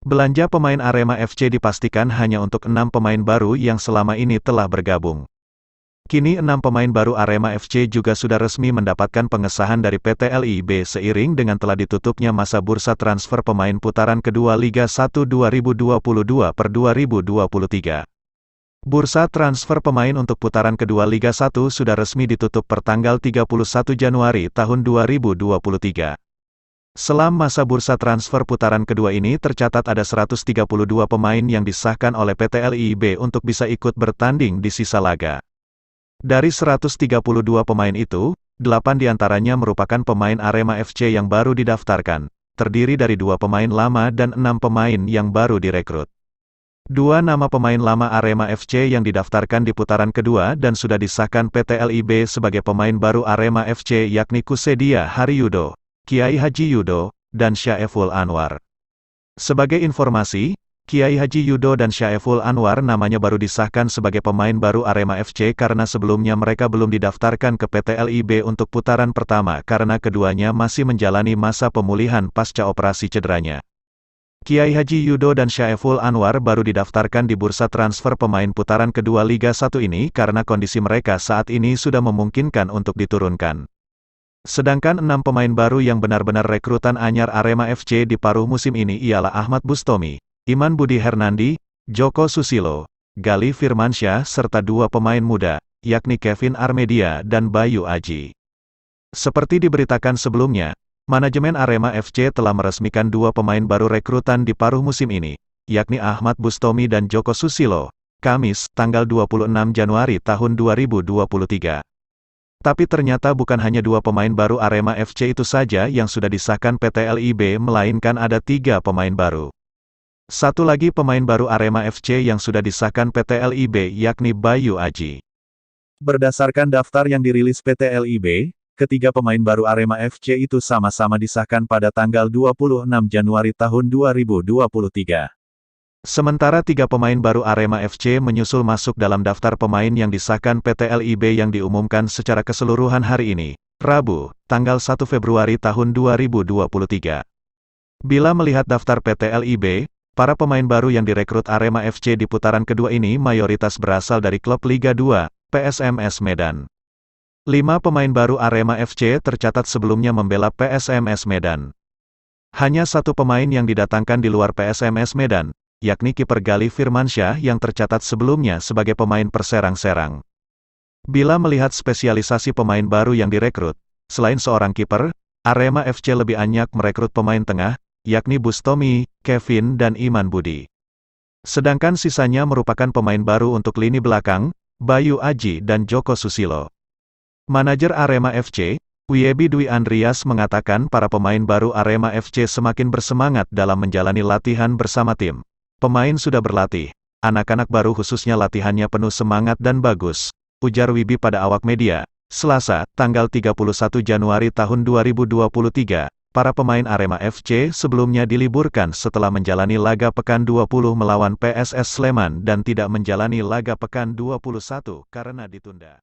Belanja pemain Arema FC dipastikan hanya untuk 6 pemain baru yang selama ini telah bergabung. Kini 6 pemain baru Arema FC juga sudah resmi mendapatkan pengesahan dari PT LIB seiring dengan telah ditutupnya masa bursa transfer pemain putaran kedua Liga 1 2022 per 2023. Bursa transfer pemain untuk putaran kedua Liga 1 sudah resmi ditutup per tanggal 31 Januari tahun 2023. Selama masa bursa transfer putaran kedua ini tercatat ada 132 pemain yang disahkan oleh PT LIB untuk bisa ikut bertanding di sisa laga. Dari 132 pemain itu, 8 diantaranya merupakan pemain Arema FC yang baru didaftarkan, terdiri dari 2 pemain lama dan 6 pemain yang baru direkrut. 2 nama pemain lama Arema FC yang didaftarkan di putaran kedua dan sudah disahkan PT LIB sebagai pemain baru Arema FC yakni Kusedia Haryudo, Kiai Haji Yudo, dan Syaeful Anwar. Sebagai informasi, Kiai Haji Yudo dan Syaeful Anwar namanya baru disahkan sebagai pemain baru Arema FC karena sebelumnya mereka belum didaftarkan ke PT LIB untuk putaran pertama karena keduanya masih menjalani masa pemulihan pasca operasi cederanya. Kiai Haji Yudo dan Syaeful Anwar baru didaftarkan di bursa transfer pemain putaran kedua Liga 1 ini karena kondisi mereka saat ini sudah memungkinkan untuk diturunkan. Sedangkan 6 pemain baru yang benar-benar rekrutan anyar Arema FC di paruh musim ini ialah Ahmad Bustomi, Iman Budi Hernandi, Joko Susilo, Gali Firmansyah serta 2 pemain muda, yakni Kevin Armedia dan Bayu Aji. Seperti diberitakan sebelumnya, manajemen Arema FC telah meresmikan 2 pemain baru rekrutan di paruh musim ini, yakni Ahmad Bustomi dan Joko Susilo, Kamis, tanggal 26 Januari tahun 2023. Tapi ternyata bukan hanya 2 pemain baru Arema FC itu saja yang sudah disahkan PT LIB melainkan ada 3 pemain baru. Satu lagi pemain baru Arema FC yang sudah disahkan PT LIB yakni Bayu Aji. Berdasarkan daftar yang dirilis PT LIB, ketiga pemain baru Arema FC itu sama-sama disahkan pada tanggal 26 Januari tahun 2023. Sementara 3 pemain baru Arema FC menyusul masuk dalam daftar pemain yang disahkan PT LIB yang diumumkan secara keseluruhan hari ini, Rabu, tanggal 1 Februari tahun 2023. Bila melihat daftar PT LIB, para pemain baru yang direkrut Arema FC di putaran kedua ini mayoritas berasal dari klub Liga 2, PSMS Medan. 5 pemain baru Arema FC tercatat sebelumnya membela PSMS Medan. Hanya 1 pemain yang didatangkan di luar PSMS Medan, yakni kiper Gali Firmansyah yang tercatat sebelumnya sebagai pemain Perserang-Serang. Bila melihat spesialisasi pemain baru yang direkrut, selain seorang kiper, Arema FC lebih banyak merekrut pemain tengah, yakni Bustomi, Kevin dan Iman Budi. Sedangkan sisanya merupakan pemain baru untuk lini belakang, Bayu Aji dan Joko Susilo. Manajer Arema FC, Wiebi Dwi Andrias mengatakan para pemain baru Arema FC semakin bersemangat dalam menjalani latihan bersama tim. Pemain sudah berlatih, anak-anak baru khususnya latihannya penuh semangat dan bagus, ujar Wibi pada awak media, Selasa, tanggal 31 Januari tahun 2023. Para pemain Arema FC sebelumnya diliburkan setelah menjalani laga pekan 20 melawan PSS Sleman dan tidak menjalani laga pekan 21 karena ditunda.